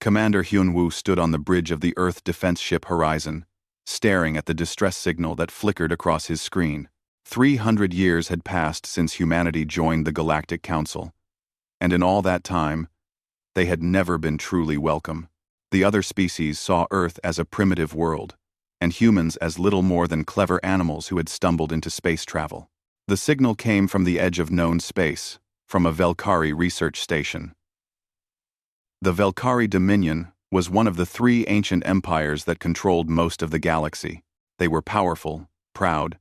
Commander Hyun-woo stood on the bridge of the Earth defense ship Horizon, staring at the distress signal that flickered across his screen. 300 years had passed since humanity joined the Galactic Council, and in all that time, they had never been truly welcome. The other species saw Earth as a primitive world, and humans as little more than clever animals who had stumbled into space travel. The signal came from the edge of known space, from a Velkari research station. The Velkari Dominion was one of the 3 ancient empires that controlled most of the galaxy. They were powerful, proud,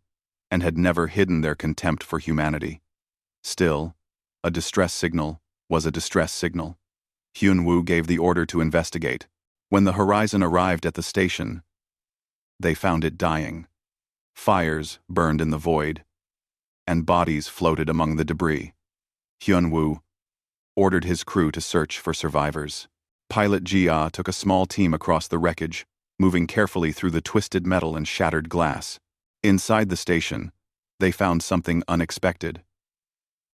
and had never hidden their contempt for humanity. Still, a distress signal was a distress signal. Hyun-woo gave the order to investigate. When the Horizon arrived at the station, they found it dying. Fires burned in the void, and bodies floated among the debris. Hyun-woo ordered his crew to search for survivors. Pilot Jia took a small team across the wreckage, moving carefully through the twisted metal and shattered glass. Inside the station, they found something unexpected.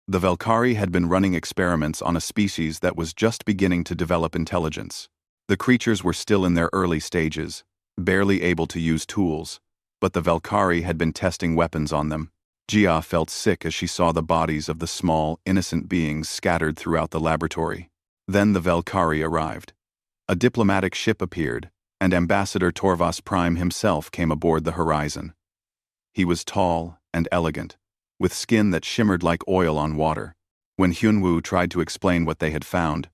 The Velkari had been running experiments on a species that was just beginning to develop intelligence. The creatures were still in their early stages, barely able to use tools, but the Velkari had been testing weapons on them. Jia felt sick as she saw the bodies of the small, innocent beings scattered throughout the laboratory. Then the Velkari arrived. A diplomatic ship appeared, and Ambassador Torvas Prime himself came aboard the Horizon. He was tall and elegant, with skin that shimmered like oil on water. When Hyun-woo tried to explain what they had found,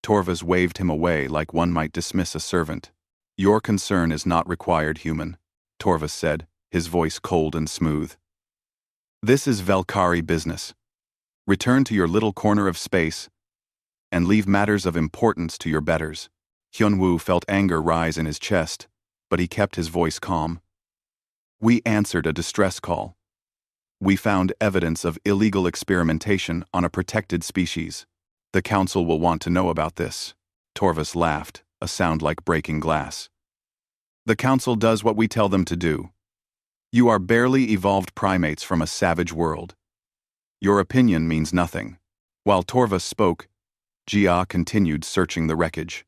Torvas waved him away like one might dismiss a servant. "Your concern is not required, human," Torvas said, his voice cold and smooth. "This is Velkari business. Return to your little corner of space and leave matters of importance to your betters." Hyun-woo felt anger rise in his chest, but he kept his voice calm. "We answered a distress call. We found evidence of illegal experimentation on a protected species. The Council will want to know about this." Torvas laughed, a sound like breaking glass. "The Council does what we tell them to do. You are barely evolved primates from a savage world. Your opinion means nothing." While Torvas spoke, Jia continued searching the wreckage.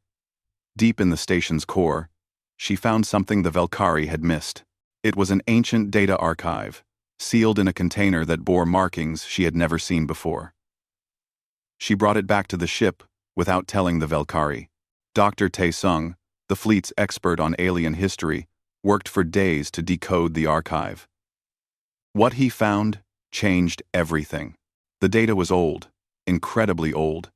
Deep in the station's core, she found something the Velkari had missed. It was an ancient data archive, sealed in a container that bore markings she had never seen before. She brought it back to the ship without telling the Velkari. Dr. Tae-sung, the fleet's expert on alien history, worked for days to decode the archive. What he found changed everything. The data was old, incredibly old,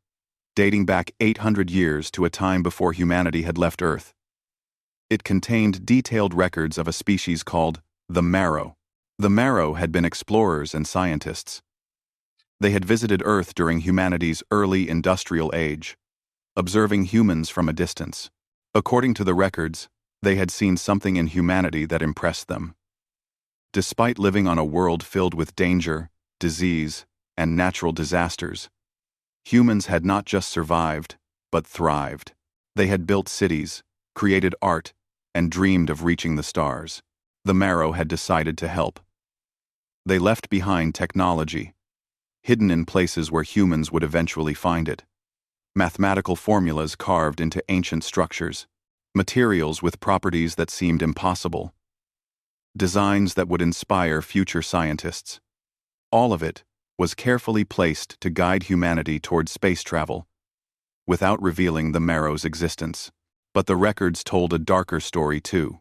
dating back 800 years to a time before humanity had left Earth. It contained detailed records of a species called the Marrow. The Marrow had been explorers and scientists. They had visited Earth during humanity's early industrial age, observing humans from a distance. According to the records, they had seen something in humanity that impressed them. Despite living on a world filled with danger, disease, and natural disasters, humans had not just survived, but thrived. They had built cities, created art, and dreamed of reaching the stars. The Marrow had decided to help. They left behind technology, hidden in places where humans would eventually find it. Mathematical formulas carved into ancient structures, materials with properties that seemed impossible, designs that would inspire future scientists. All of it was carefully placed to guide humanity toward space travel, without revealing the Marrow's existence. But the records told a darker story too.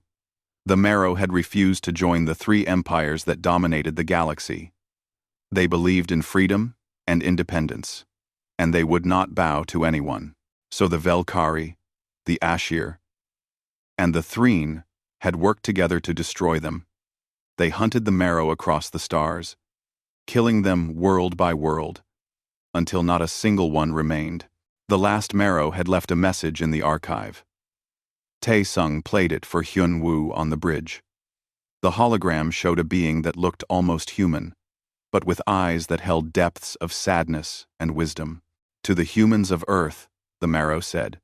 The Marrow had refused to join the 3 empires that dominated the galaxy. They believed in freedom and independence, and they would not bow to anyone. So the Velkari, the Ashir, and the Threen had worked together to destroy them. They hunted the Marrow across the stars, killing them world by world, until not a single one remained. The last Marrow had left a message in the archive. Tae-sung played it for Hyun-woo on the bridge. The hologram showed a being that looked almost human, but with eyes that held depths of sadness and wisdom. "To the humans of Earth," the Marrow said,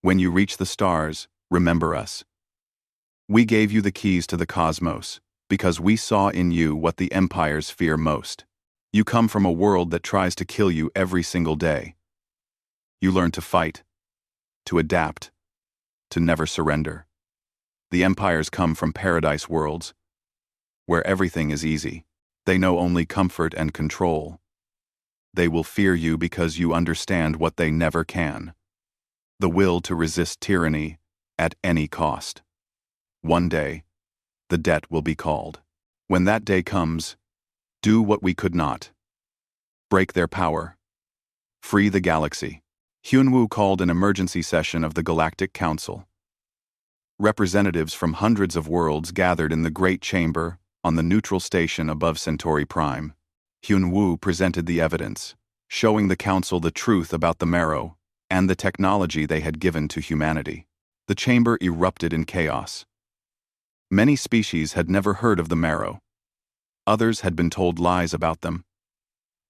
"when you reach the stars, remember us. We gave you the keys to the cosmos, because we saw in you what the empires fear most. You come from a world that tries to kill you every single day. You learn to fight, to adapt, to never surrender. The empires come from paradise worlds, where everything is easy. They know only comfort and control. They will fear you because you understand what they never can: the will to resist tyranny at any cost. One day, the debt will be called. When that day comes, do what we could not. Break their power. Free the galaxy. Hyunwoo called an emergency session of the Galactic Council. Representatives from hundreds of worlds gathered in the Great Chamber on the neutral station above Centauri Prime. Hyunwoo presented the evidence, showing the Council the truth about the marrow and the technology they had given to humanity. The chamber erupted in chaos. Many species had never heard of the marrow. Others had been told lies about them.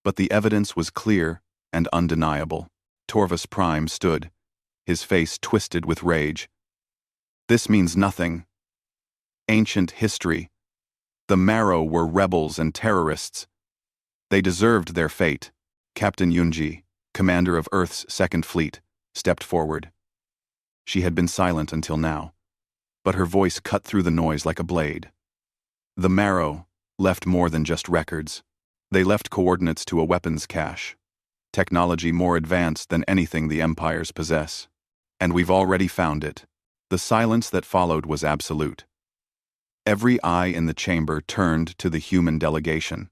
But the evidence was clear and undeniable. Torvus Prime stood, his face twisted with rage. This means nothing. Ancient history. The marrow were rebels and terrorists. They deserved their fate. Captain Yunji, commander of Earth's Second Fleet, stepped forward. She had been silent until now, but her voice cut through the noise like a blade. The marrow left more than just records. They left coordinates to a weapons cache, technology more advanced than anything the empires possess. And we've already found it. The silence that followed was absolute. Every eye in the chamber turned to the human delegation.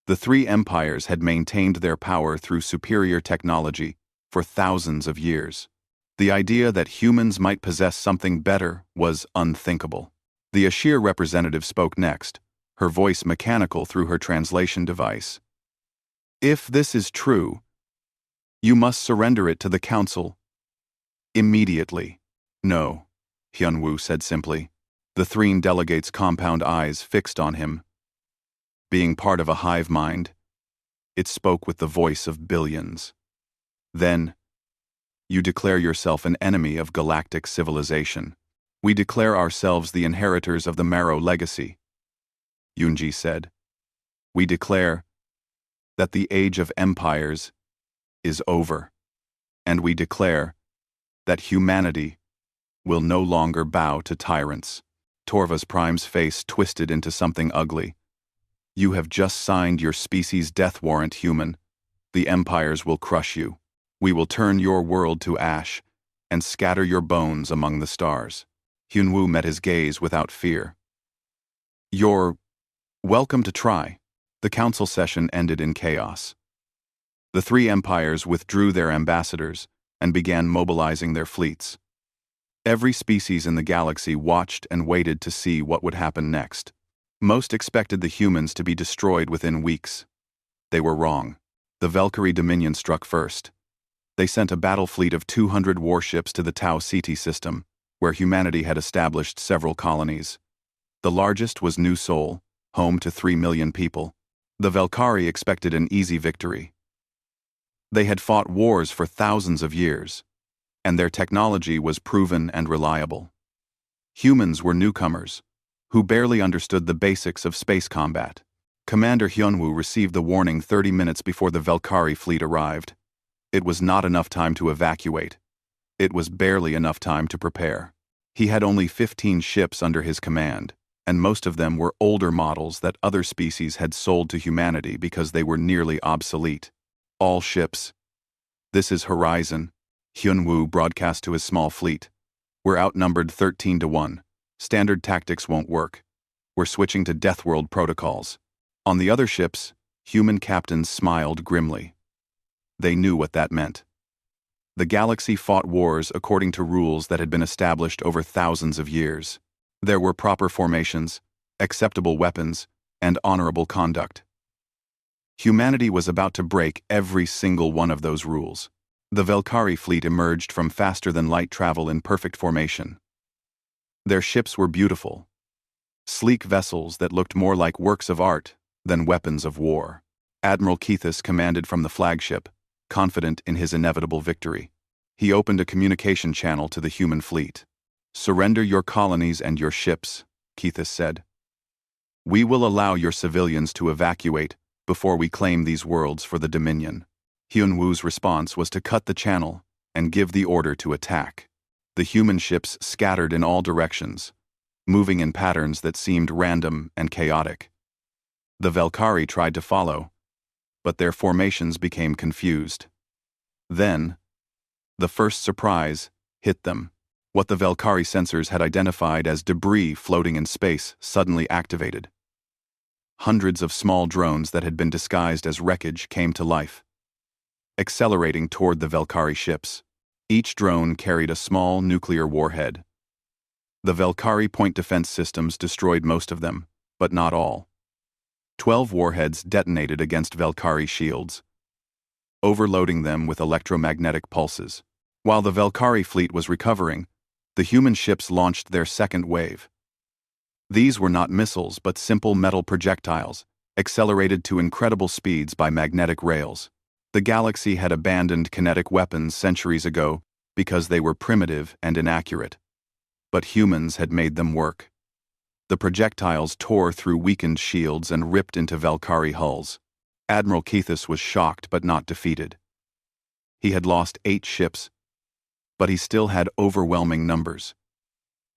The three empires had maintained their power through superior technology for thousands of years. The idea that humans might possess something better was unthinkable. The Ashir representative spoke next, her voice mechanical through her translation device. If this is true, you must surrender it to the Council immediately. No, Hyunwoo said simply. The three delegates' compound eyes fixed on him. Being part of a hive mind, it spoke with the voice of billions. Then, you declare yourself an enemy of galactic civilization. We declare ourselves the inheritors of the Marrow legacy, Yunji said. We declare that the age of empires is over, and we declare that humanity will no longer bow to tyrants. Torvus Prime's face twisted into something ugly. You have just signed your species' death warrant, human. The empires will crush you. We will turn your world to ash and scatter your bones among the stars. Hyunwoo met his gaze without fear. You're welcome to try. The council session ended in chaos. The three empires withdrew their ambassadors and began mobilizing their fleets. Every species in the galaxy watched and waited to see what would happen next. Most expected the humans to be destroyed within weeks. They were wrong. The Valkyrie Dominion struck first. They sent a battle fleet of 200 warships to the Tau Ceti system, where humanity had established several colonies. The largest was New Sol, home to 3 million people. The Valkyrie expected an easy victory. They had fought wars for thousands of years, and their technology was proven and reliable. Humans were newcomers, who barely understood the basics of space combat. Commander Hyunwoo received the warning 30 minutes before the Valkyrie fleet arrived. It was not enough time to evacuate. It was barely enough time to prepare. He had only 15 ships under his command, and most of them were older models that other species had sold to humanity because they were nearly obsolete. All ships. This is Horizon, Hyunwoo broadcast to his small fleet. We're outnumbered 13 to 1. Standard tactics won't work. We're switching to Deathworld protocols. On the other ships, human captains smiled grimly. They knew what that meant. The galaxy fought wars according to rules that had been established over thousands of years. There were proper formations, acceptable weapons, and honorable conduct. Humanity was about to break every single one of those rules. The Valkyrie fleet emerged from faster-than-light travel in perfect formation. Their ships were beautiful, sleek vessels that looked more like works of art than weapons of war. Admiral Keithus commanded from the flagship, confident in his inevitable victory. He opened a communication channel to the human fleet. "Surrender your colonies and your ships," Keithus said. "We will allow your civilians to evacuate before we claim these worlds for the Dominion." Hyunwoo's response was to cut the channel and give the order to attack. The human ships scattered in all directions, moving in patterns that seemed random and chaotic. The Valkyrie tried to follow, but their formations became confused. Then, the first surprise hit them. What the Valkyrie sensors had identified as debris floating in space suddenly activated. Hundreds of small drones that had been disguised as wreckage came to life, accelerating toward the Valkyrie ships. Each drone carried a small nuclear warhead. The Valkyrie point defense systems destroyed most of them, but not all. 12 warheads detonated against Valkyrie shields, overloading them with electromagnetic pulses. While the Valkyrie fleet was recovering, the human ships launched their second wave. These were not missiles but simple metal projectiles, accelerated to incredible speeds by magnetic rails. The galaxy had abandoned kinetic weapons centuries ago because they were primitive and inaccurate. But humans had made them work. The projectiles tore through weakened shields and ripped into Valkyrie hulls. Admiral Kethis was shocked but not defeated. He had lost 8 ships, but he still had overwhelming numbers.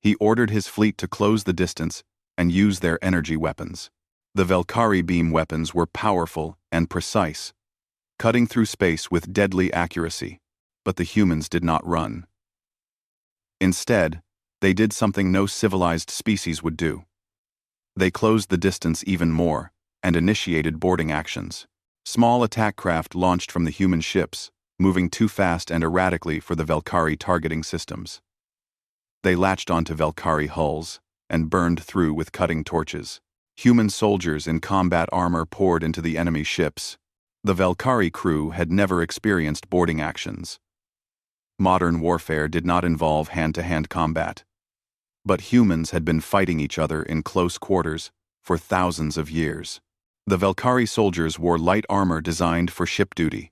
He ordered his fleet to close the distance and use their energy weapons. The Valkyrie beam weapons were powerful and precise, cutting through space with deadly accuracy. But the humans did not run. Instead, they did something no civilized species would do. They closed the distance even more and initiated boarding actions. Small attack craft launched from the human ships, moving too fast and erratically for the Valkyrie targeting systems. They latched onto Valkyrie hulls and burned through with cutting torches. Human soldiers in combat armor poured into the enemy ships. The Valkyrie crew had never experienced boarding actions. Modern warfare did not involve hand-to-hand combat. But humans had been fighting each other in close quarters for thousands of years. The Valkyrie soldiers wore light armor designed for ship duty.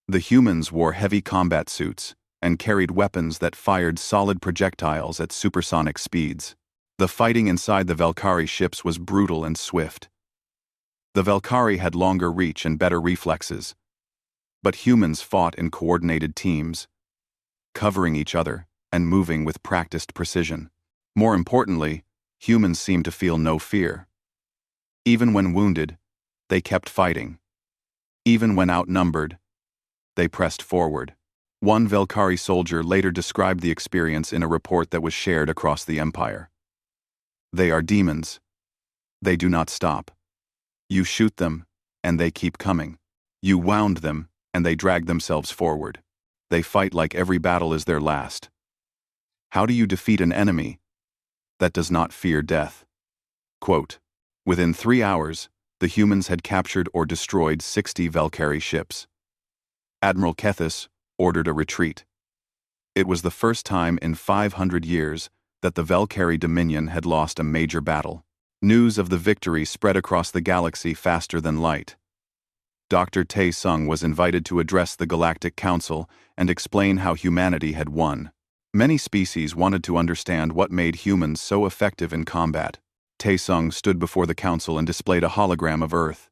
The humans wore heavy combat suits and carried weapons that fired solid projectiles at supersonic speeds. The fighting inside the Valkyrie ships was brutal and swift. The Valkyrie had longer reach and better reflexes, but humans fought in coordinated teams, covering each other and moving with practiced precision. More importantly, humans seemed to feel no fear. Even when wounded, they kept fighting. Even when outnumbered, they pressed forward. One Valkyrie soldier later described the experience in a report that was shared across the Empire. "They are demons. They do not stop. You shoot them, and they keep coming. You wound them, and they drag themselves forward. They fight like every battle is their last." How do you defeat an enemy that does not fear death? Quote, "Within 3 hours, the humans had captured or destroyed 60 Valkyrie ships. Admiral Kethis ordered a retreat. It was the first time in 500 years that the Valkyrie Dominion had lost a major battle. News of the victory spread across the galaxy faster than light. Dr. Tae Sung was invited to address the Galactic Council and explain how humanity had won. Many species wanted to understand what made humans so effective in combat. Tae Sung stood before the council and displayed a hologram of Earth.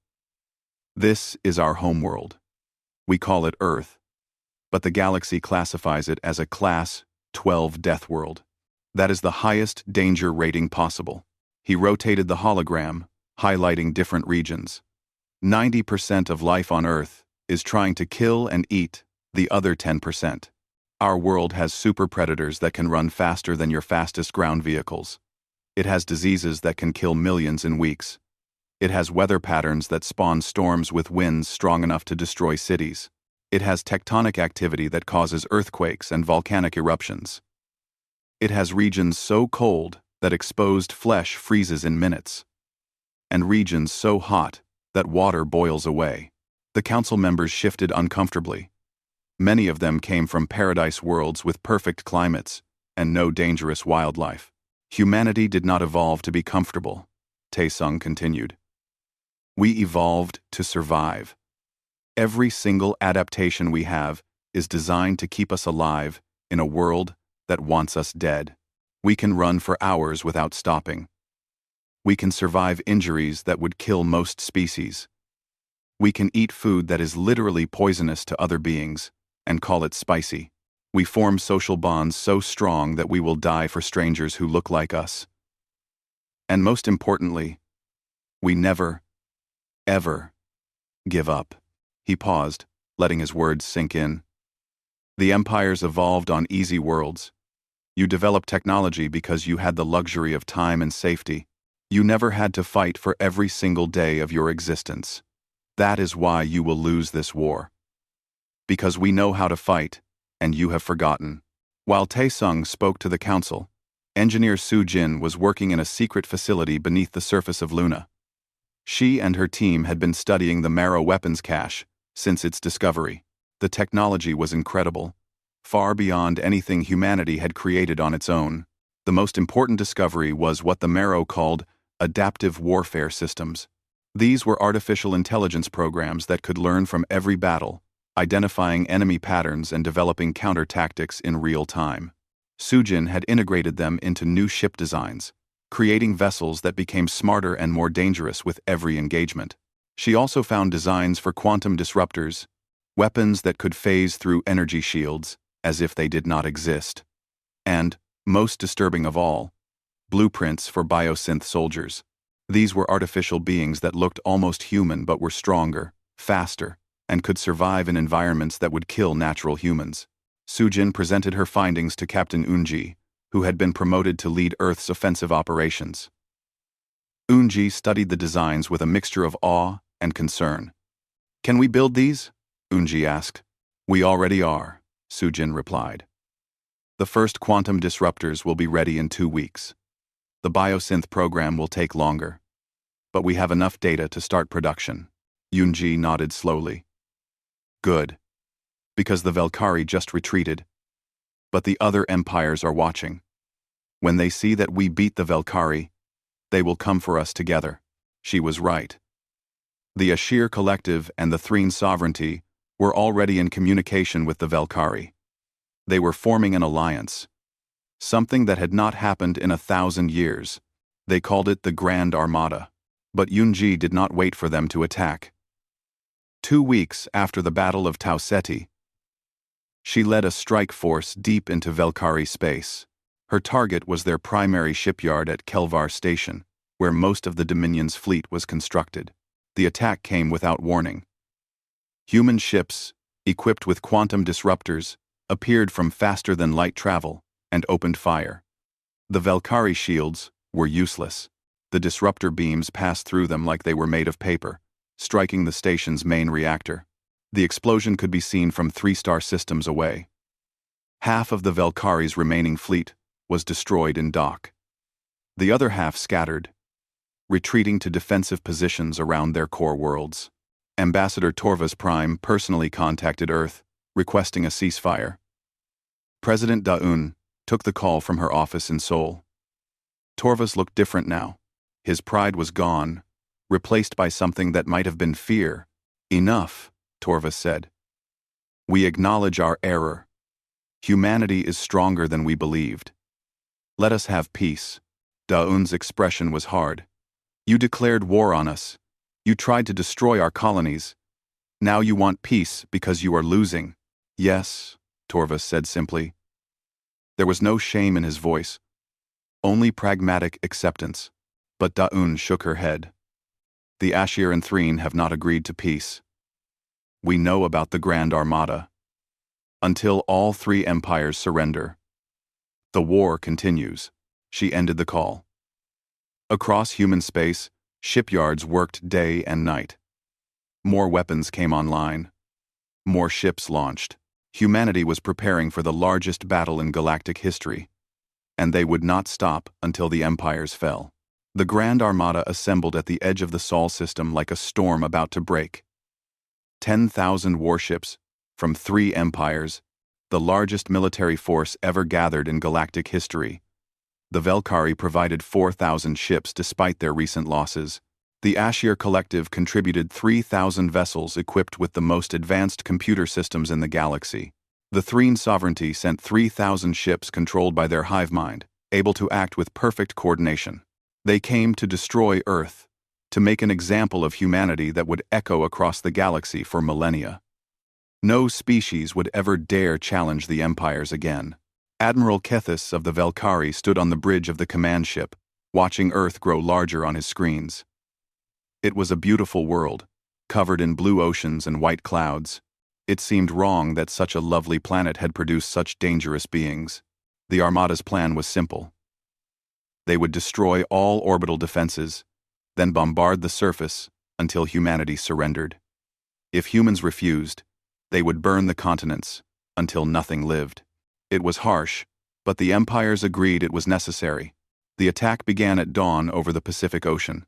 "This is our homeworld. We call it Earth, but the galaxy classifies it as a Class 12 death world. That is the highest danger rating possible." He rotated the hologram, highlighting different regions. 90% of life on Earth is trying to kill and eat the other 10%. Our world has super predators that can run faster than your fastest ground vehicles. It has diseases that can kill millions in weeks. It has weather patterns that spawn storms with winds strong enough to destroy cities. It has tectonic activity that causes earthquakes and volcanic eruptions. It has regions so cold that exposed flesh freezes in minutes, and regions so hot that water boils away. The council members shifted uncomfortably. Many of them came from paradise worlds with perfect climates and no dangerous wildlife. Humanity did not evolve to be comfortable, Tae Sung continued. We evolved to survive. Every single adaptation we have is designed to keep us alive in a world that wants us dead. We can run for hours without stopping. We can survive injuries that would kill most species. We can eat food that is literally poisonous to other beings and call it spicy. We form social bonds so strong that we will die for strangers who look like us. And most importantly, we never, ever give up. He paused, letting his words sink in. The empires evolved on easy worlds. You developed technology because you had the luxury of time and safety. You never had to fight for every single day of your existence. That is why you will lose this war. Because we know how to fight, and you have forgotten. While Taesung spoke to the council, engineer Su Jin was working in a secret facility beneath the surface of Luna. She and her team had been studying the Marrow weapons cache since its discovery. The technology was incredible, far beyond anything humanity had created on its own. The most important discovery was what the Marrow called adaptive warfare systems. These were artificial intelligence programs that could learn from every battle, identifying enemy patterns and developing counter-tactics in real time. Sujin had integrated them into new ship designs, creating vessels that became smarter and more dangerous with every engagement. She also found designs for quantum disruptors, weapons that could phase through energy shields as if they did not exist. And, most disturbing of all, blueprints for biosynth soldiers. These were artificial beings that looked almost human but were stronger, faster, and could survive in environments that would kill natural humans. Sujin presented her findings to Captain Unji, who had been promoted to lead Earth's offensive operations. Unji studied the designs with a mixture of awe and concern. "Can we build these?" Unji asked. "We already are," Sujin replied. "The first quantum disruptors will be ready in 2 weeks. The biosynth program will take longer, but we have enough data to start production." Unji nodded slowly. "Good. Because the Velkari just retreated. But the other empires are watching. When they see that we beat the Velkari, they will come for us together." She was right. The Ashir Collective and the Threen Sovereignty were already in communication with the Velkari. They were forming an alliance. Something that had not happened in 1,000 years. They called it the Grand Armada. But Yunji did not wait for them to attack. 2 weeks after the Battle of Tauseti, she led a strike force deep into Velkari space. Her target was their primary shipyard at Kelvar Station, where most of the Dominion's fleet was constructed. The attack came without warning. Human ships, equipped with quantum disruptors, appeared from faster-than-light travel and opened fire. The Velkari shields were useless. The disruptor beams passed through them like they were made of paper, striking the station's main reactor. The explosion could be seen from 3-star systems away. Half of the Velkari's remaining fleet was destroyed in dock. The other half scattered, retreating to defensive positions around their core worlds. Ambassador Torvas Prime personally contacted Earth, requesting a ceasefire. President Daun took the call from her office in Seoul. Torvas looked different now. His pride was gone, replaced by something that might have been fear. "Enough," Torvas said. "We acknowledge our error. Humanity is stronger than we believed. Let us have peace." Daun's expression was hard. "You declared war on us. You tried to destroy our colonies. Now you want peace because you are losing." "Yes," Torvas said simply. There was no shame in his voice, only pragmatic acceptance. But Daun shook her head. "The Ashir and Threen have not agreed to peace. We know about the Grand Armada. Until all 3 empires surrender, the war continues." She ended the call. Across human space, shipyards worked day and night. More weapons came online. More ships launched. Humanity was preparing for the largest battle in galactic history, and they would not stop until the empires fell. The Grand Armada assembled at the edge of the Sol system like a storm about to break. 10,000 warships from 3 empires, the largest military force ever gathered in galactic history. The Velkari provided 4,000 ships despite their recent losses. The Ashir Collective contributed 3,000 vessels equipped with the most advanced computer systems in the galaxy. The Threen Sovereignty sent 3,000 ships controlled by their hive mind, able to act with perfect coordination. They came to destroy Earth, to make an example of humanity that would echo across the galaxy for millennia. No species would ever dare challenge the empires again. Admiral Kethis of the Valkyrie stood on the bridge of the command ship, watching Earth grow larger on his screens. It was a beautiful world, covered in blue oceans and white clouds. It seemed wrong that such a lovely planet had produced such dangerous beings. The Armada's plan was simple. They would destroy all orbital defenses, then bombard the surface until humanity surrendered. If humans refused, they would burn the continents until nothing lived. It was harsh, but the empires agreed it was necessary. The attack began at dawn over the Pacific Ocean.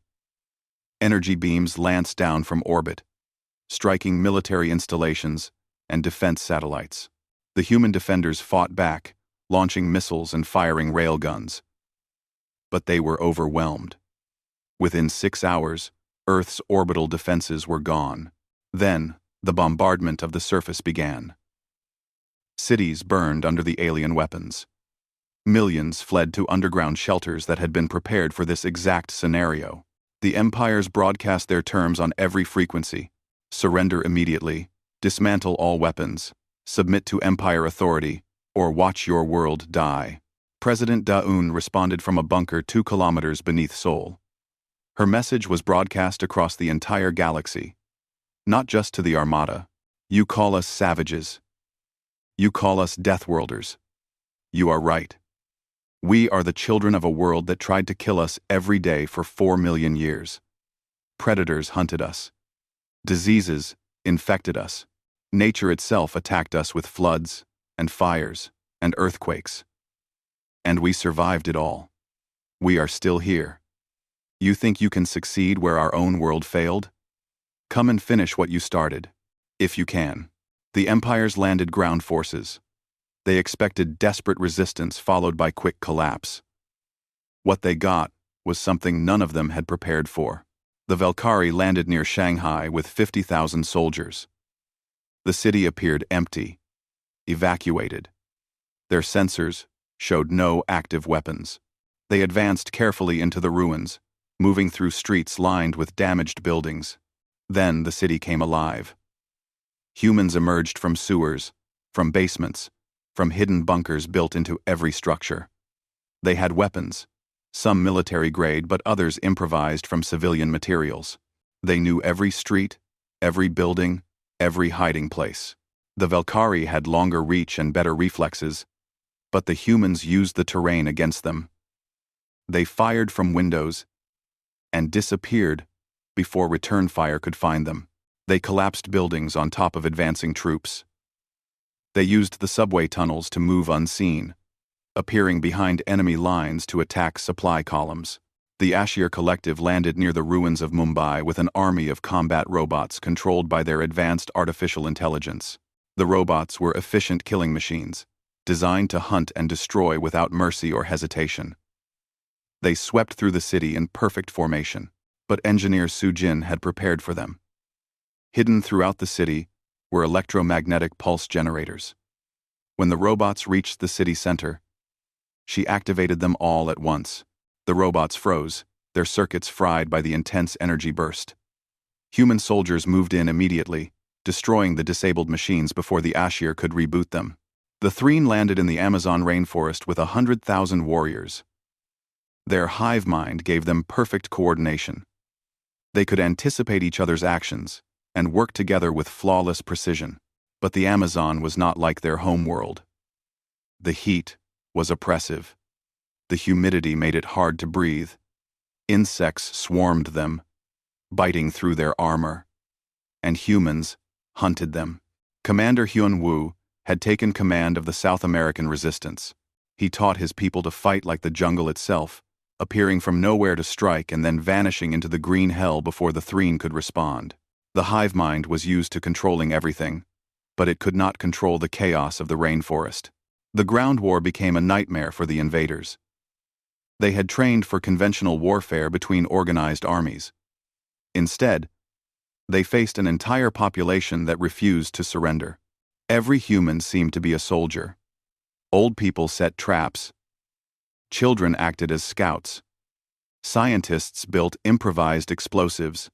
Energy beams lanced down from orbit, striking military installations and defense satellites. The human defenders fought back, launching missiles and firing railguns. But they were overwhelmed. Within 6 hours, Earth's orbital defenses were gone. Then, the bombardment of the surface began. Cities burned under the alien weapons. Millions fled to underground shelters that had been prepared for this exact scenario. The empires broadcast their terms on every frequency: surrender immediately, dismantle all weapons, submit to empire authority, or watch your world die. President Daun responded from a bunker 2 kilometers beneath Seoul. Her message was broadcast across the entire galaxy. Not just to the Armada. You call us savages. You call us Deathworlders. You are right. We are the children of a world that tried to kill us every day for 4 million years. Predators hunted us. Diseases infected us. Nature itself attacked us with floods and fires and earthquakes. And we survived it all. We are still here. You think you can succeed where our own world failed? Come and finish what you started, if you can. The empires landed ground forces. They expected desperate resistance followed by quick collapse. What they got was something none of them had prepared for. The Valkyrie landed near Shanghai with 50,000 soldiers. The city appeared empty, evacuated. Their sensors showed no active weapons. They advanced carefully into the ruins, moving through streets lined with damaged buildings. Then the city came alive. Humans emerged from sewers, from basements, from hidden bunkers built into every structure. They had weapons, some military-grade but others improvised from civilian materials. They knew every street, every building, every hiding place. The Valkyrie had longer reach and better reflexes, but the humans used the terrain against them. They fired from windows and disappeared before return fire could find them. They collapsed buildings on top of advancing troops. They used the subway tunnels to move unseen, appearing behind enemy lines to attack supply columns. The Ashir Collective landed near the ruins of Mumbai with an army of combat robots controlled by their advanced artificial intelligence. The robots were efficient killing machines, designed to hunt and destroy without mercy or hesitation. They swept through the city in perfect formation, but engineer Su Jin had prepared for them. Hidden throughout the city were electromagnetic pulse generators. When the robots reached the city center, she activated them all at once. The robots froze, their circuits fried by the intense energy burst. Human soldiers moved in immediately, destroying the disabled machines before the Ashir could reboot them. The Threen landed in the Amazon rainforest with 100,000 warriors. Their hive mind gave them perfect coordination. They could anticipate each other's actions and work together with flawless precision. But the Amazon was not like their home world. The heat was oppressive. The humidity made it hard to breathe. Insects swarmed them, biting through their armor. And humans hunted them. Commander Hyun Woo had taken command of the South American resistance. He taught his people to fight like the jungle itself, appearing from nowhere to strike and then vanishing into the green hell before the Threen could respond. The hive mind was used to controlling everything, but it could not control the chaos of the rainforest. The ground war became a nightmare for the invaders. They had trained for conventional warfare between organized armies. Instead, they faced an entire population that refused to surrender. Every human seemed to be a soldier. Old people set traps. Children acted as scouts. Scientists built improvised explosives.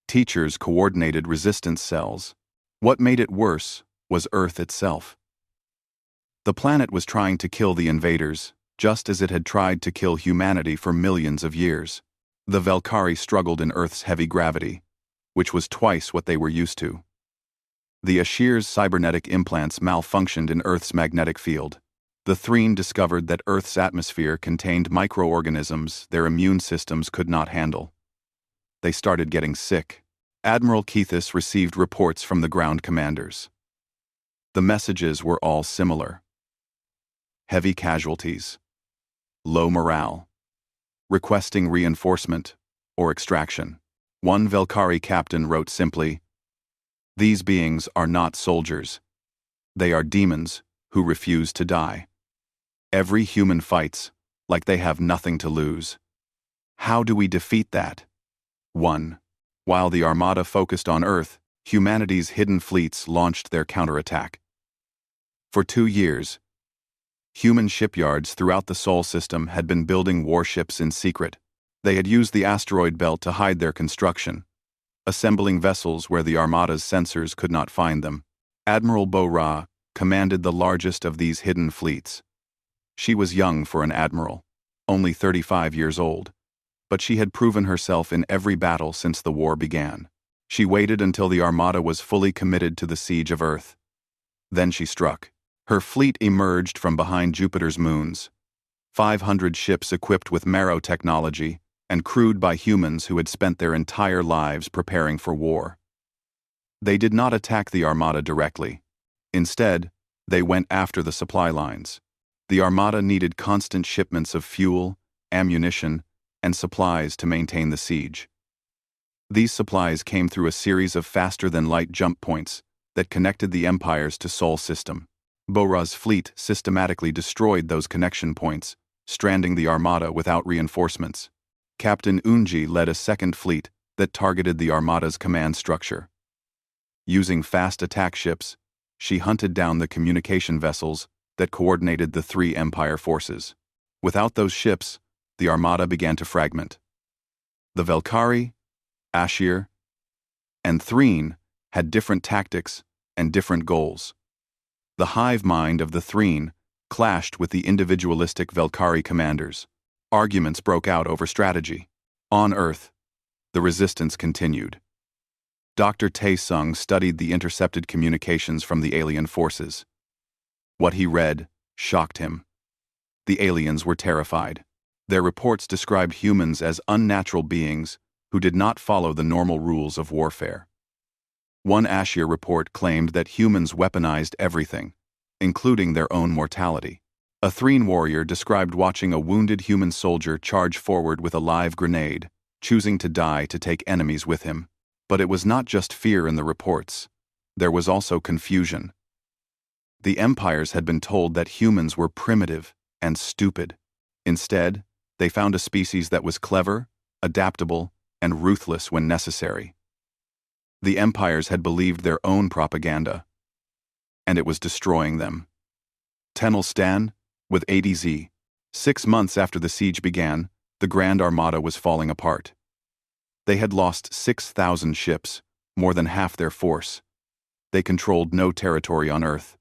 Teachers coordinated resistance cells. What made it worse was Earth itself. The planet was trying to kill the invaders, just as it had tried to kill humanity for millions of years. The Velkari struggled in Earth's heavy gravity, which was twice what they were used to. The Ashir's cybernetic implants malfunctioned in Earth's magnetic field. The Threen discovered that Earth's atmosphere contained microorganisms their immune systems could not handle. They started getting sick. Admiral Kethis received reports from the ground commanders. The messages were all similar. Heavy casualties. Low morale. Requesting reinforcement or extraction. One Velkari captain wrote simply, "These beings are not soldiers. They are demons who refuse to die. Every human fights like they have nothing to lose. How do we defeat that?" 1. While the Armada focused on Earth, humanity's hidden fleets launched their counterattack. For 2 years, human shipyards throughout the Sol system had been building warships in secret. They had used the asteroid belt to hide their construction, assembling vessels where the Armada's sensors could not find them. Admiral Bo-Ra commanded the largest of these hidden fleets. She was young for an admiral, only 35 years old, but she had proven herself in every battle since the war began. She waited until the Armada was fully committed to the siege of Earth. Then she struck. Her fleet emerged from behind Jupiter's moons, 500 ships equipped with marrow technology and crewed by humans who had spent their entire lives preparing for war. They did not attack the Armada directly. Instead, they went after the supply lines. The Armada needed constant shipments of fuel, ammunition, and supplies to maintain the siege. These supplies came through a series of faster-than-light jump points that connected the empires to Sol system. Bo-Ra's fleet systematically destroyed those connection points, stranding the Armada without reinforcements. Captain Unji led a second fleet that targeted the Armada's command structure. Using fast attack ships, she hunted down the communication vessels that coordinated the 3 Empire forces. Without those ships, the Armada began to fragment. The Velkari, Ashir, and Threen had different tactics and different goals. The hive mind of the Threen clashed with the individualistic Velkari commanders. Arguments broke out over strategy. On Earth, the resistance continued. Dr. Tae-sung studied the intercepted communications from the alien forces. What he read shocked him. The aliens were terrified. Their reports described humans as unnatural beings who did not follow the normal rules of warfare. One Ashir report claimed that humans weaponized everything, including their own mortality. A Threen warrior described watching a wounded human soldier charge forward with a live grenade, choosing to die to take enemies with him. But it was not just fear in the reports. There was also confusion. The empires had been told that humans were primitive and stupid. Instead, they found a species that was clever, adaptable, and ruthless when necessary. The empires had believed their own propaganda, and it was destroying them. Tenel Stan, with ADZ. 6 months after the siege began, the Grand Armada was falling apart. They had lost 6,000 ships, more than half their force. They controlled no territory on Earth.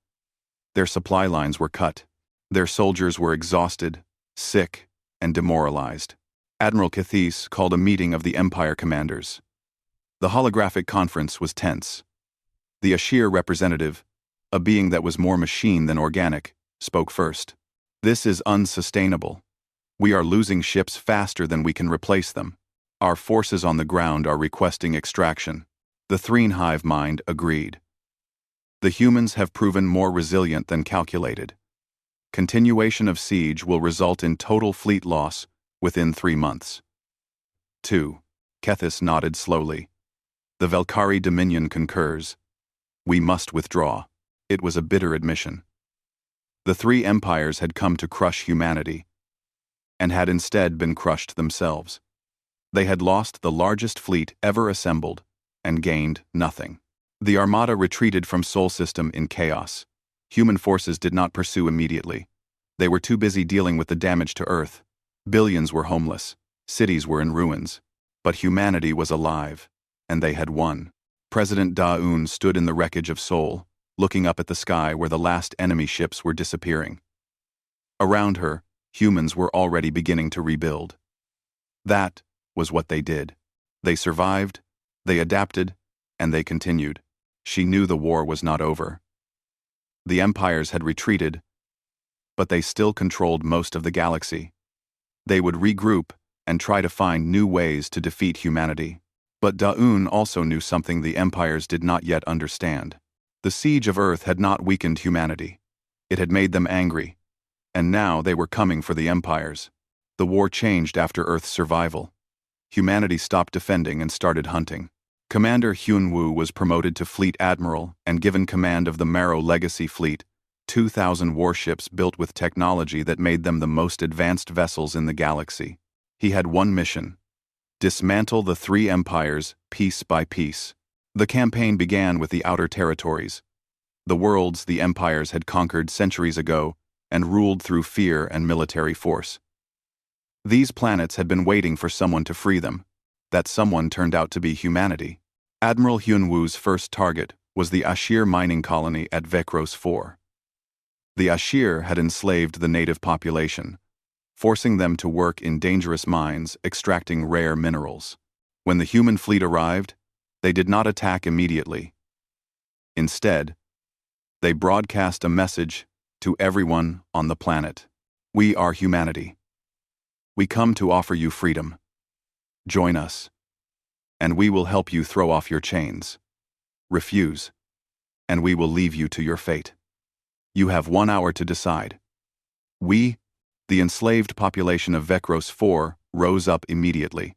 Their supply lines were cut. Their soldiers were exhausted, sick, and demoralized. Admiral Kethis called a meeting of the Empire commanders. The holographic conference was tense. The Ashir representative, a being that was more machine than organic, spoke first. "This is unsustainable. We are losing ships faster than we can replace them. Our forces on the ground are requesting extraction." The Threen hive mind agreed. The humans have proven more resilient than calculated. Continuation of siege will result in total fleet loss within 3 months. 2. Kethis nodded slowly. The Velkari Dominion concurs. We must withdraw. It was a bitter admission. The 3 empires had come to crush humanity, and had instead been crushed themselves. They had lost the largest fleet ever assembled, and gained nothing. The Armada retreated from Sol system in chaos. Human forces did not pursue immediately. They were too busy dealing with the damage to Earth. Billions were homeless. Cities were in ruins. But humanity was alive, and they had won. President Da-un stood in the wreckage of Seoul, looking up at the sky where the last enemy ships were disappearing. Around her, humans were already beginning to rebuild. That was what they did. They survived, they adapted, and they continued. She knew the war was not over. The empires had retreated, but they still controlled most of the galaxy. They would regroup and try to find new ways to defeat humanity. But Da-un also knew something the empires did not yet understand. The siege of Earth had not weakened humanity. It had made them angry, and now they were coming for the empires. The war changed after Earth's survival. Humanity stopped defending and started hunting. Commander Hyun-woo was promoted to Fleet Admiral and given command of the Marrow Legacy Fleet, 2,000 warships built with technology that made them the most advanced vessels in the galaxy. He had one mission: dismantle the three empires piece by piece. The campaign began with the Outer Territories, the worlds the empires had conquered centuries ago and ruled through fear and military force. These planets had been waiting for someone to free them. That someone turned out to be humanity. Admiral Hyun-woo's first target was the Ashir mining colony at Vecros 4. The Ashir had enslaved the native population, forcing them to work in dangerous mines extracting rare minerals. When the human fleet arrived, they did not attack immediately. Instead, they broadcast a message to everyone on the planet. We are humanity. We come to offer you freedom. Join us, and we will help you throw off your chains. Refuse, and we will leave you to your fate. You have 1 hour to decide. We, the enslaved population of Vecros 4, rose up immediately.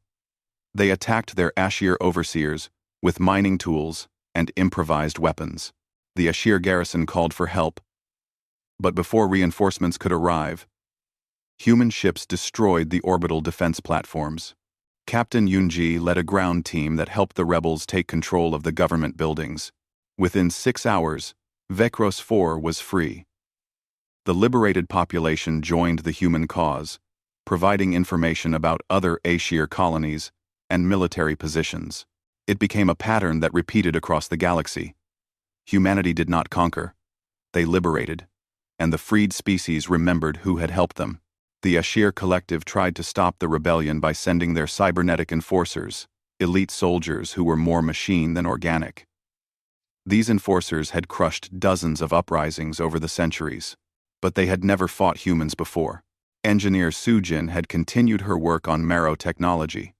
They attacked their Ashir overseers with mining tools and improvised weapons. The Ashir garrison called for help, but before reinforcements could arrive, human ships destroyed the orbital defense platforms. Captain Yoonji led a ground team that helped the rebels take control of the government buildings. Within 6 hours, Vecros 4 was free. The liberated population joined the human cause, providing information about other Ashir colonies and military positions. It became a pattern that repeated across the galaxy. Humanity did not conquer. They liberated, and the freed species remembered who had helped them. The Ashir Collective tried to stop the rebellion by sending their cybernetic enforcers, elite soldiers who were more machine than organic. These enforcers had crushed dozens of uprisings over the centuries, but they had never fought humans before. Engineer Sujin had continued her work on Marrow technology.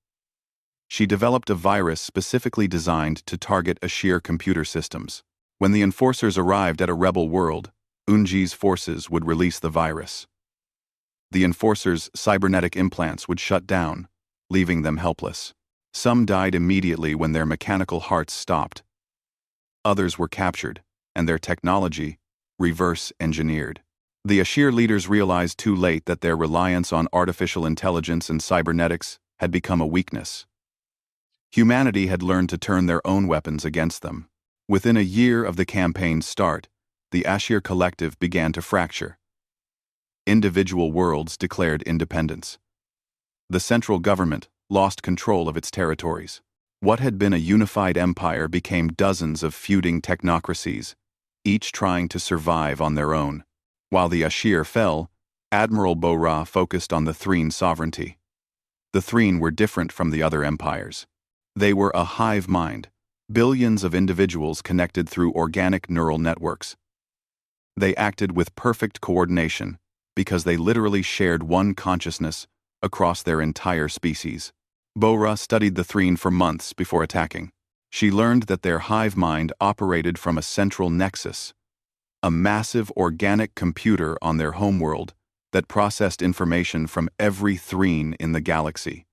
She developed a virus specifically designed to target Ashir computer systems. When the enforcers arrived at a rebel world, Unji's forces would release the virus. The enforcers' cybernetic implants would shut down, leaving them helpless. Some died immediately when their mechanical hearts stopped. Others were captured, and their technology reverse-engineered. The Ashir leaders realized too late that their reliance on artificial intelligence and cybernetics had become a weakness. Humanity had learned to turn their own weapons against them. Within a year of the campaign's start, the Ashir Collective began to fracture. Individual worlds declared independence. The central government lost control of its territories. What had been a unified empire became dozens of feuding technocracies, each trying to survive on their own. While the Ashir fell, Admiral Bo-Ra focused on the Threen sovereignty. The Threen were different from the other empires. They were a hive mind, billions of individuals connected through organic neural networks. They acted with perfect coordination because they literally shared one consciousness across their entire species. Bo-Ra studied the Threen for months before attacking. She learned that their hive mind operated from a central nexus, a massive organic computer on their homeworld that processed information from every Threen in the galaxy.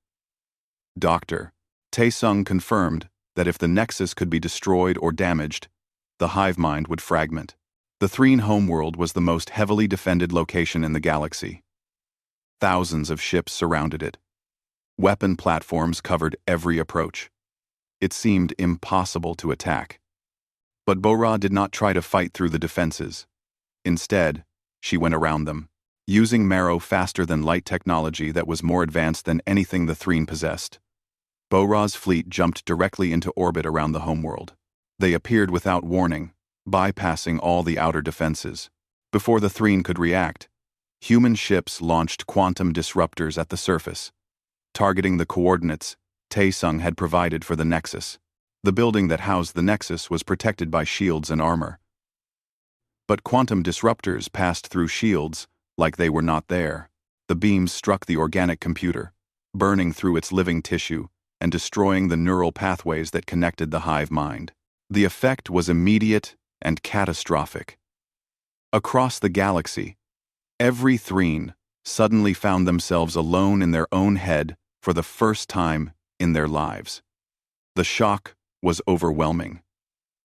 Dr. Taesung confirmed that if the nexus could be destroyed or damaged, the hive mind would fragment. The Threen homeworld was the most heavily defended location in the galaxy. Thousands of ships surrounded it. Weapon platforms covered every approach. It seemed impossible to attack. But Bo-Ra did not try to fight through the defenses. Instead, she went around them, using Marrow faster-than-light technology that was more advanced than anything the Threen possessed. Bo-Ra's fleet jumped directly into orbit around the homeworld. They appeared without warning, bypassing all the outer defenses. Before the Threen could react, human ships launched quantum disruptors at the surface, targeting the coordinates Taesung had provided for the Nexus. The building that housed the Nexus was protected by shields and armor. But quantum disruptors passed through shields like they were not there. The beams struck the organic computer, burning through its living tissue and destroying the neural pathways that connected the hive mind. The effect was immediate and catastrophic. Across the galaxy, every Threen suddenly found themselves alone in their own head for the first time in their lives. The shock was overwhelming.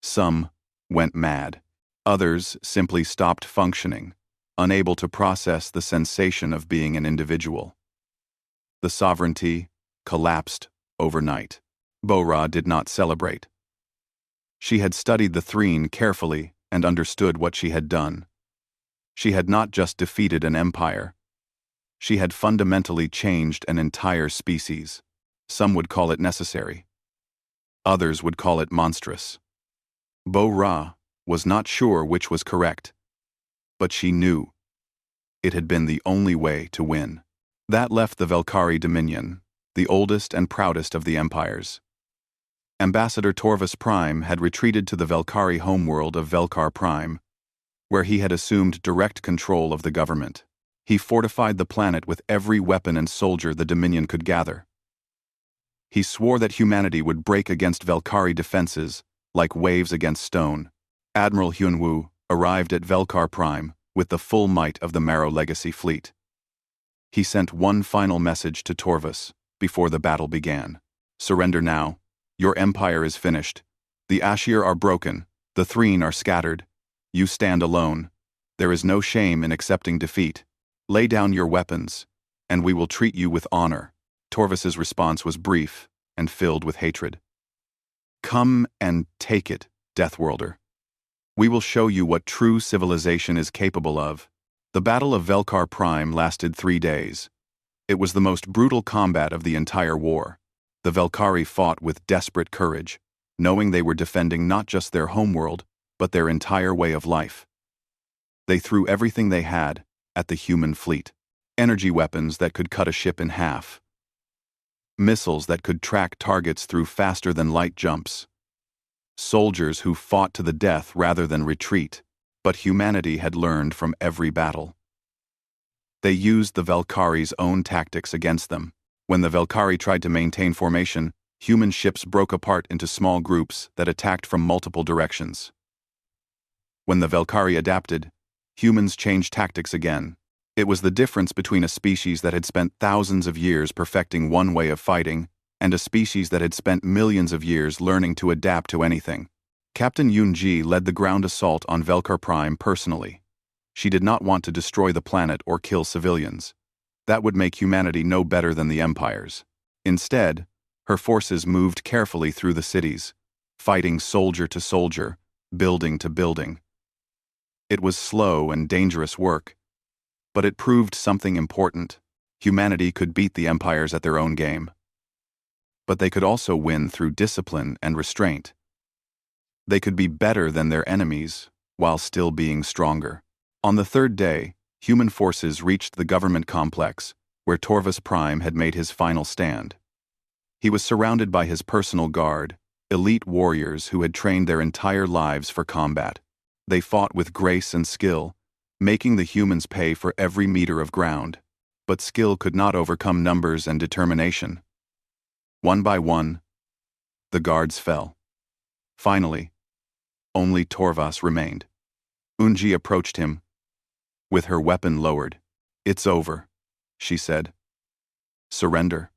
Some went mad. Others simply stopped functioning, unable to process the sensation of being an individual. The sovereignty collapsed overnight. Bo-Ra did not celebrate. She had studied the Threen carefully and understood what she had done. She had not just defeated an empire. She had fundamentally changed an entire species. Some would call it necessary. Others would call it monstrous. Bo-Ra was not sure which was correct, but she knew it had been the only way to win. That left the Velkari Dominion, the oldest and proudest of the empires. Ambassador Torvus Prime had retreated to the Velkari homeworld of Velkar Prime, where he had assumed direct control of the government. He fortified the planet with every weapon and soldier the Dominion could gather. He swore that humanity would break against Velkari defenses like waves against stone. Admiral Hyunwoo arrived at Velkar Prime with the full might of the Marrow Legacy fleet. He sent one final message to Torvus before the battle began. Surrender now. Your empire is finished. The Ashir are broken. The Threen are scattered. You stand alone. There is no shame in accepting defeat. Lay down your weapons, and we will treat you with honor. Torvus's response was brief and filled with hatred. Come and take it, Deathworlder. We will show you what true civilization is capable of. The Battle of Velkar Prime lasted 3 days. It was the most brutal combat of the entire war. The Velkari fought with desperate courage, knowing they were defending not just their homeworld, but their entire way of life. They threw everything they had at the human fleet. Energy weapons that could cut a ship in half. Missiles that could track targets through faster-than-light jumps. Soldiers who fought to the death rather than retreat, but humanity had learned from every battle. They used the Velkari's own tactics against them. When the Velkari tried to maintain formation, human ships broke apart into small groups that attacked from multiple directions. When the Velkari adapted, humans changed tactics again. It was the difference between a species that had spent thousands of years perfecting one way of fighting and a species that had spent millions of years learning to adapt to anything. Captain Yoon-ji led the ground assault on Velkar Prime personally. She did not want to destroy the planet or kill civilians. That would make humanity no better than the empires. Instead, her forces moved carefully through the cities, fighting soldier to soldier, building to building. It was slow and dangerous work, but it proved something important. Humanity could beat the empires at their own game. But they could also win through discipline and restraint. They could be better than their enemies while still being stronger. On the 3rd day, human forces reached the government complex where Torvus Prime had made his final stand. He was surrounded by his personal guard, elite warriors who had trained their entire lives for combat. They fought with grace and skill, making the humans pay for every meter of ground. But skill could not overcome numbers and determination. One by one, the guards fell. Finally, only Torvus remained. Unji approached him, with her weapon lowered. "It's over," she said. "Surrender,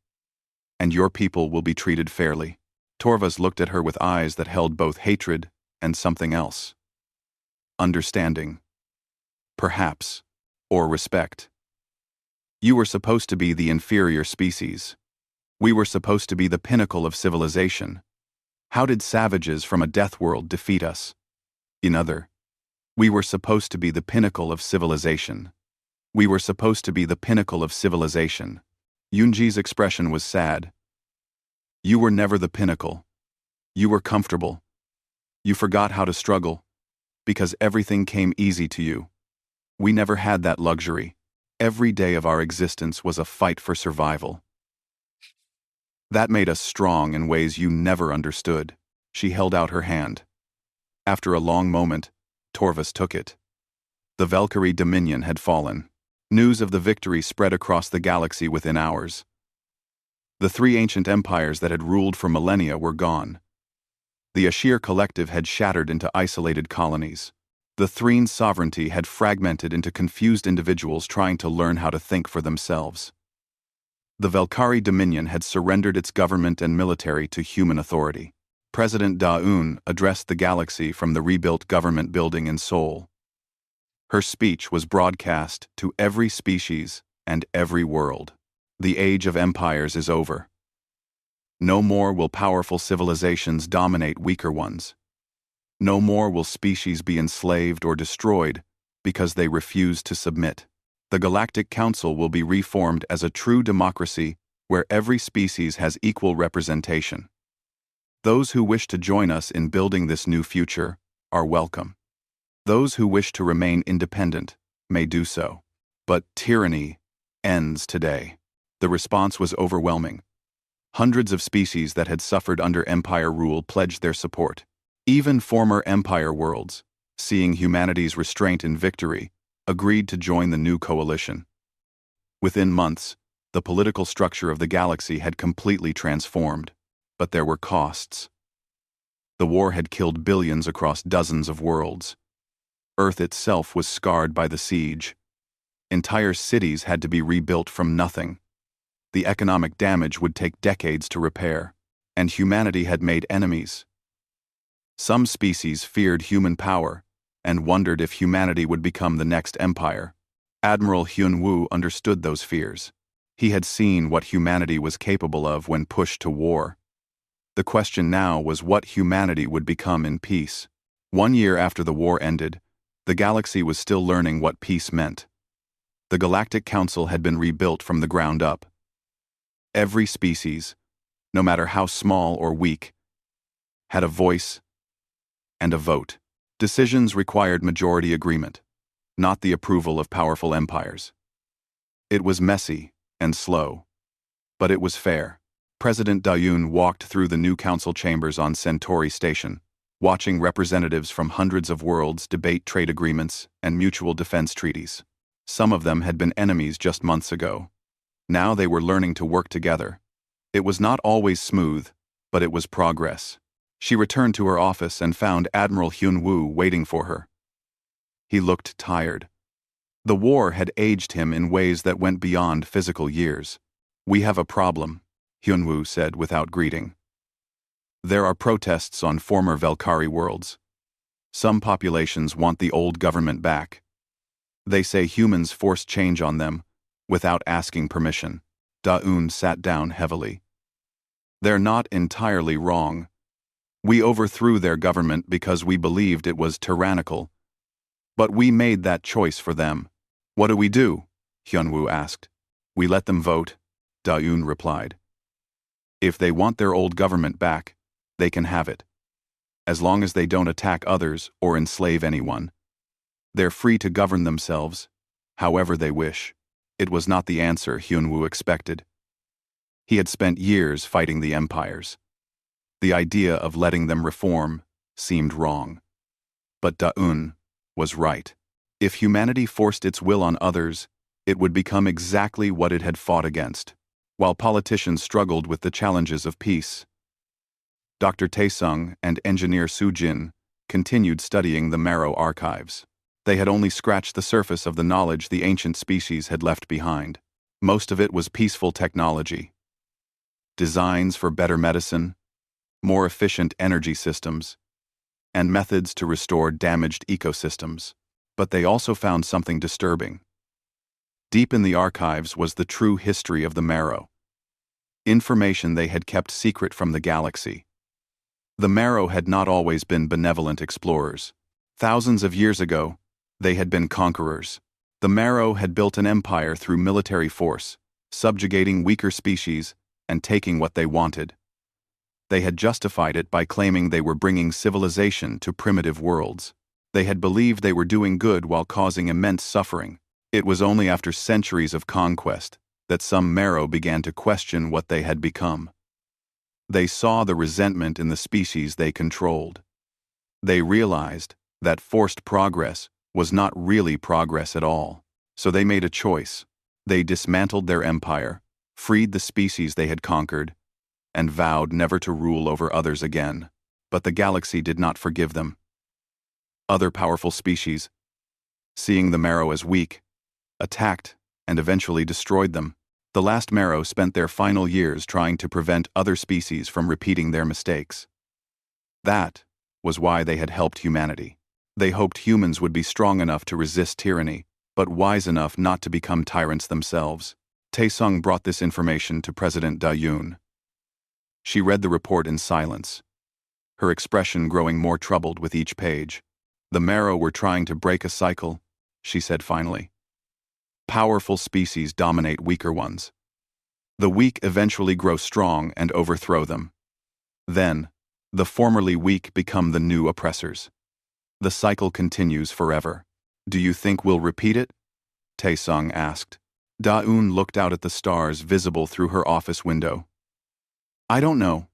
and your people will be treated fairly." Torvus looked at her with eyes that held both hatred and something else. Understanding. Perhaps. Or respect. You were supposed to be the inferior species. We were supposed to be the pinnacle of civilization. How did savages from a death world defeat us? We were supposed to be the pinnacle of civilization. We were supposed to be the pinnacle of civilization. Yoonji's expression was sad. You were never the pinnacle. You were comfortable. You forgot how to struggle, because everything came easy to you. We never had that luxury. Every day of our existence was a fight for survival. That made us strong in ways you never understood. She held out her hand. After a long moment, Torvus took it. The Valkyrie Dominion had fallen. News of the victory spread across the galaxy within hours. The three ancient empires that had ruled for millennia were gone. The Ashir collective had shattered into isolated colonies. The Threen's sovereignty had fragmented into confused individuals trying to learn how to think for themselves. The Valkyrie Dominion had surrendered its government and military to human authority. President Daun addressed the galaxy from the rebuilt government building in Seoul. Her speech was broadcast to every species and every world. The age of empires is over. No more will powerful civilizations dominate weaker ones. No more will species be enslaved or destroyed because they refuse to submit. The Galactic Council will be reformed as a true democracy where every species has equal representation. Those who wish to join us in building this new future are welcome. Those who wish to remain independent may do so. But tyranny ends today. The response was overwhelming. Hundreds of species that had suffered under Empire rule pledged their support. Even former Empire worlds, seeing humanity's restraint in victory, agreed to join the new coalition. Within months, the political structure of the galaxy had completely transformed, but there were costs. The war had killed billions across dozens of worlds. Earth itself was scarred by the siege. Entire cities had to be rebuilt from nothing. The economic damage would take decades to repair, and humanity had made enemies. Some species feared human power and wondered if humanity would become the next empire. Admiral Hyun-woo understood those fears. He had seen what humanity was capable of when pushed to war. The question now was what humanity would become in peace. 1 year after the war ended, the galaxy was still learning what peace meant. The Galactic Council had been rebuilt from the ground up. Every species, no matter how small or weak, had a voice and a vote. Decisions required majority agreement, not the approval of powerful empires. It was messy and slow, but it was fair. President Daun walked through the new council chambers on Centauri Station, watching representatives from hundreds of worlds debate trade agreements and mutual defense treaties. Some of them had been enemies just months ago. Now they were learning to work together. It was not always smooth, but it was progress. She returned to her office and found Admiral Hyun-woo waiting for her. He looked tired. The war had aged him in ways that went beyond physical years. "We have a problem," Hyun-woo said without greeting. "There are protests on former Valkyrie worlds. Some populations want the old government back. They say humans forced change on them without asking permission." Daun sat down heavily. "They're not entirely wrong. We overthrew their government because we believed it was tyrannical. But we made that choice for them." "What do we do?" Hyun-woo asked. "We let them vote," Daun replied. "If they want their old government back, they can have it. As long as they don't attack others or enslave anyone. They're free to govern themselves, however they wish." It was not the answer Hyun-woo expected. He had spent years fighting the empires. The idea of letting them reform seemed wrong. But Daun was right. If humanity forced its will on others, it would become exactly what it had fought against. While politicians struggled with the challenges of peace, Dr. Taesung and engineer Soo-jin continued studying the Marrow archives. They had only scratched the surface of the knowledge the ancient species had left behind. Most of it was peaceful technology. Designs for better medicine, more efficient energy systems, and methods to restore damaged ecosystems. But they also found something disturbing. Deep in the archives was the true history of the Marrow. Information they had kept secret from the galaxy. The Marrow had not always been benevolent explorers. Thousands of years ago, they had been conquerors. The Marrow had built an empire through military force, subjugating weaker species and taking what they wanted. They had justified it by claiming they were bringing civilization to primitive worlds. They had believed they were doing good while causing immense suffering. It was only after centuries of conquest that some marrow began to question what they had become. They saw the resentment in the species they controlled. They realized that forced progress was not really progress at all. So they made a choice. They dismantled their empire, freed the species they had conquered, and vowed never to rule over others again. But the galaxy did not forgive them. Other powerful species, seeing the marrow as weak, attacked and eventually destroyed them. The last marrow spent their final years trying to prevent other species from repeating their mistakes. That was why they had helped humanity. They hoped humans would be strong enough to resist tyranny, but wise enough not to become tyrants themselves. Taesung brought this information to President Da-yoon. She read the report in silence, her expression growing more troubled with each page. The marrow were trying to break a cycle, she said finally. Powerful species dominate weaker ones. The weak eventually grow strong and overthrow them. Then, the formerly weak become the new oppressors. The cycle continues forever. Do you think we'll repeat it? Taesung asked. Da-eun looked out at the stars visible through her office window. I don't know.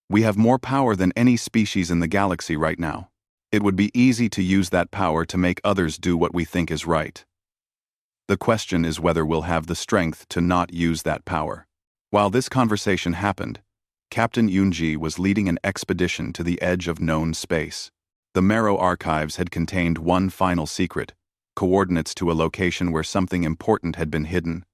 We have more power than any species in the galaxy right now. It would be easy to use that power to make others do what we think is right. The question is whether we'll have the strength to not use that power. While this conversation happened, Captain Yoonji was leading an expedition to the edge of known space. The Marrow archives had contained one final secret, coordinates to a location where something important had been hidden.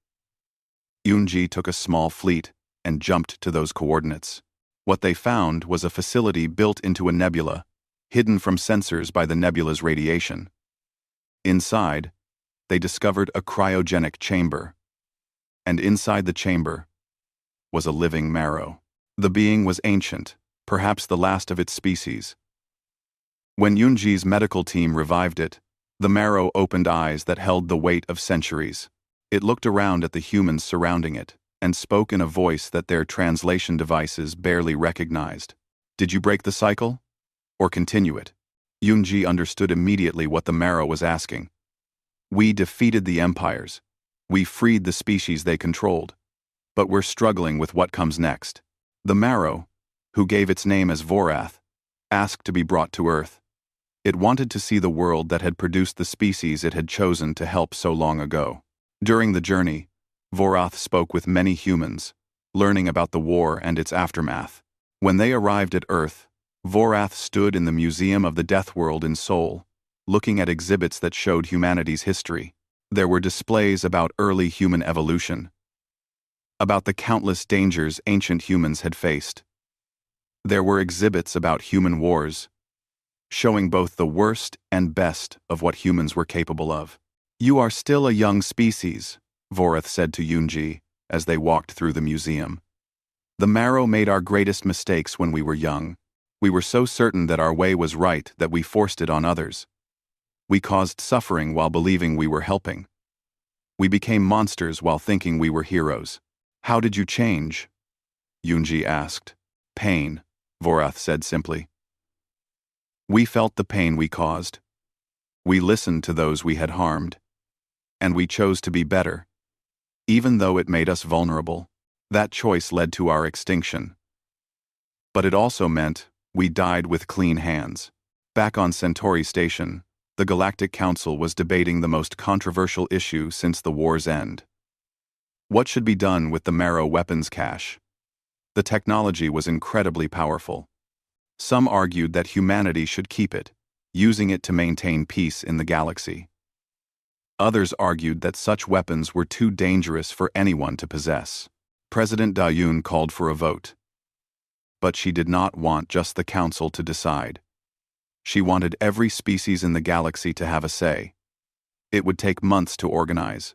Yoonji took a small fleet and jumped to those coordinates. What they found was a facility built into a nebula, hidden from sensors by the nebula's radiation. Inside, they discovered a cryogenic chamber. And inside the chamber was a living marrow. The being was ancient, perhaps the last of its species. When Yoonji's medical team revived it, the marrow opened eyes that held the weight of centuries. It looked around at the humans surrounding it and spoke in a voice that their translation devices barely recognized. Did you break the cycle? Or continue it? Yoonji understood immediately what the marrow was asking. We defeated the empires. We freed the species they controlled. But we're struggling with what comes next. The marrow, who gave its name as Vorath, asked to be brought to Earth. It wanted to see the world that had produced the species it had chosen to help so long ago. During the journey, Vorath spoke with many humans, learning about the war and its aftermath. When they arrived at Earth, Vorath stood in the Museum of the Deathworld in Seoul, looking at exhibits that showed humanity's history. There were displays about early human evolution, about the countless dangers ancient humans had faced. There were exhibits about human wars, showing both the worst and best of what humans were capable of. You are still a young species, Vorath said to Yoonji as they walked through the museum. The marrow made our greatest mistakes when we were young. We were so certain that our way was right that we forced it on others. We caused suffering while believing we were helping. We became monsters while thinking we were heroes. How did you change? Yoonji asked. Pain, Vorath said simply. We felt the pain we caused. We listened to those we had harmed. And we chose to be better. Even though it made us vulnerable, that choice led to our extinction. But it also meant we died with clean hands. Back on Centauri Station, the Galactic Council was debating the most controversial issue since the war's end. What should be done with the marrow weapons cache? The technology was incredibly powerful. Some argued that humanity should keep it, using it to maintain peace in the galaxy. Others argued that such weapons were too dangerous for anyone to possess. President Da-yoon called for a vote. But she did not want just the council to decide. She wanted every species in the galaxy to have a say. It would take months to organize.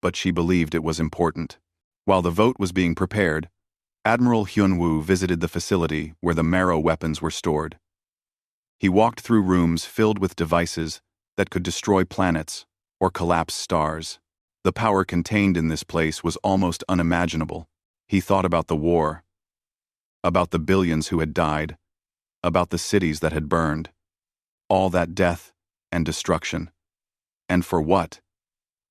But she believed it was important. While the vote was being prepared, Admiral Hyun-woo visited the facility where the marrow weapons were stored. He walked through rooms filled with devices that could destroy planets or collapse stars. The power contained in this place was almost unimaginable. He thought about the war, about the billions who had died, about the cities that had burned. All that death and destruction. And for what?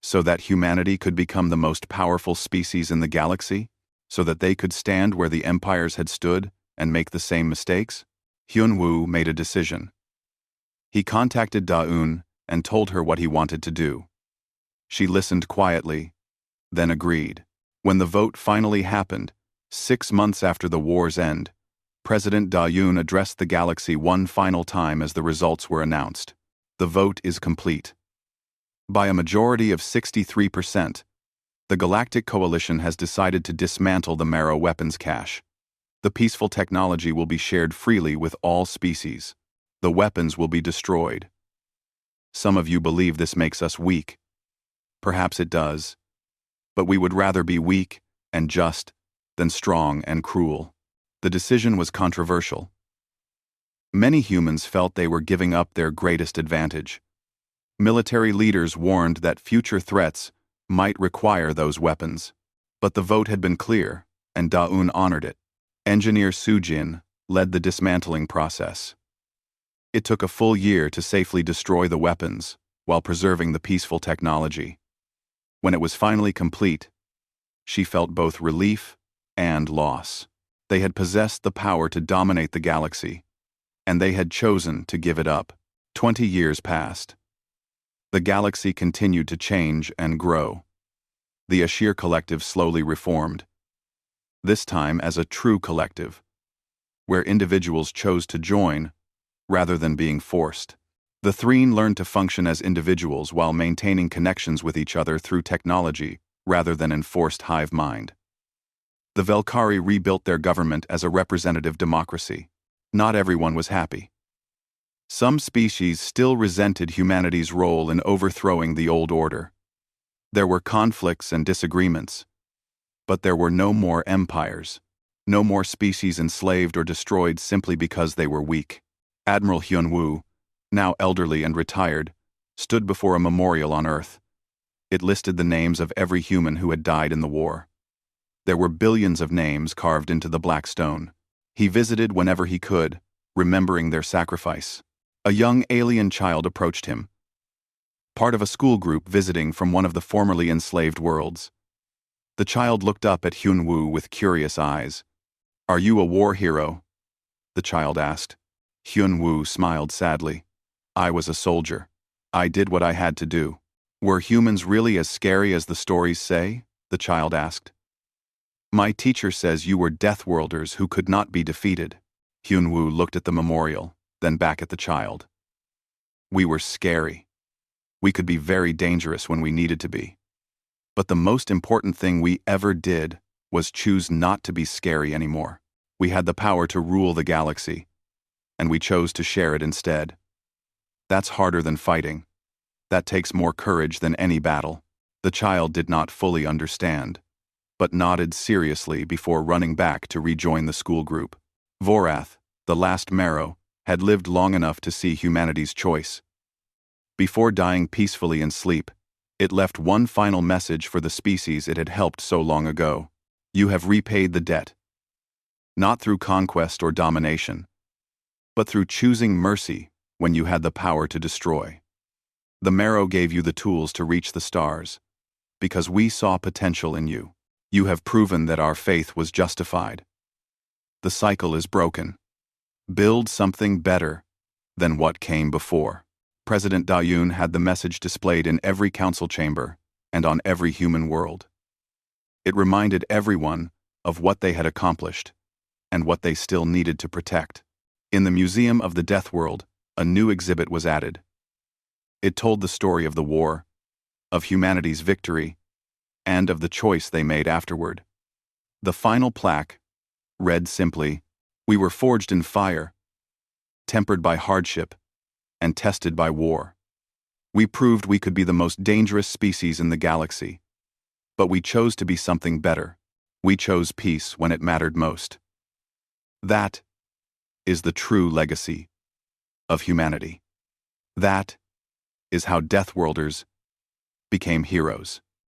So that humanity could become the most powerful species in the galaxy? So that they could stand where the empires had stood and make the same mistakes? Hyun-woo made a decision. He contacted Da-eun and told her what he wanted to do. She listened quietly, then agreed. When the vote finally happened, 6 months after the war's end, President Da-eun addressed the galaxy one final time as the results were announced. The vote is complete. By a majority of 63%, the Galactic Coalition has decided to dismantle the Marrow weapons cache. The peaceful technology will be shared freely with all species. The weapons will be destroyed. Some of you believe this makes us weak. Perhaps it does. But we would rather be weak and just than strong and cruel. The decision was controversial. Many humans felt they were giving up their greatest advantage. Military leaders warned that future threats might require those weapons. But the vote had been clear, and Da-eun honored it. Engineer Soo-jin led the dismantling process. It took a full year to safely destroy the weapons while preserving the peaceful technology. When it was finally complete, she felt both relief and loss. They had possessed the power to dominate the galaxy, and they had chosen to give it up. 20 years passed. The galaxy continued to change and grow. The Ashir Collective slowly reformed, this time as a true collective, where individuals chose to join rather than being forced. The Threen learned to function as individuals while maintaining connections with each other through technology rather than enforced hive mind. The Velkari rebuilt their government as a representative democracy. Not everyone was happy. Some species still resented humanity's role in overthrowing the old order. There were conflicts and disagreements, but there were no more empires, no more species enslaved or destroyed simply because they were weak. Admiral Hyun-woo, now elderly and retired, stood before a memorial on Earth. It listed the names of every human who had died in the war. There were billions of names carved into the black stone. He visited whenever he could, remembering their sacrifice. A young alien child approached him, part of a school group visiting from one of the formerly enslaved worlds. The child looked up at Hyun-woo with curious eyes. "Are you a war hero?" the child asked. Hyun-woo smiled sadly. "I was a soldier. I did what I had to do." "Were humans really as scary as the stories say?" the child asked. "My teacher says you were Deathworlders who could not be defeated." Hyun-woo looked at the memorial, then back at the child. "We were scary. We could be very dangerous when we needed to be. But the most important thing we ever did was choose not to be scary anymore. We had the power to rule the galaxy, and we chose to share it instead. That's harder than fighting. That takes more courage than any battle." The child did not fully understand, but nodded seriously before running back to rejoin the school group. Vorath, the last Marrow, had lived long enough to see humanity's choice. Before dying peacefully in sleep, it left one final message for the species it had helped so long ago. "You have repaid the debt. Not through conquest or domination, but through choosing mercy when you had the power to destroy. The Marrow gave you the tools to reach the stars, because we saw potential in you. You have proven that our faith was justified. The cycle is broken. Build something better than what came before." President Da-eun had the message displayed in every council chamber and on every human world. It reminded everyone of what they had accomplished and what they still needed to protect. In the Museum of the Death World, a new exhibit was added. It told the story of the war, of humanity's victory, and of the choice they made afterward. The final plaque read simply, "We were forged in fire, tempered by hardship, and tested by war. We proved we could be the most dangerous species in the galaxy. But we chose to be something better. We chose peace when it mattered most." That is the true legacy of humanity. That is how Deathworlders became heroes.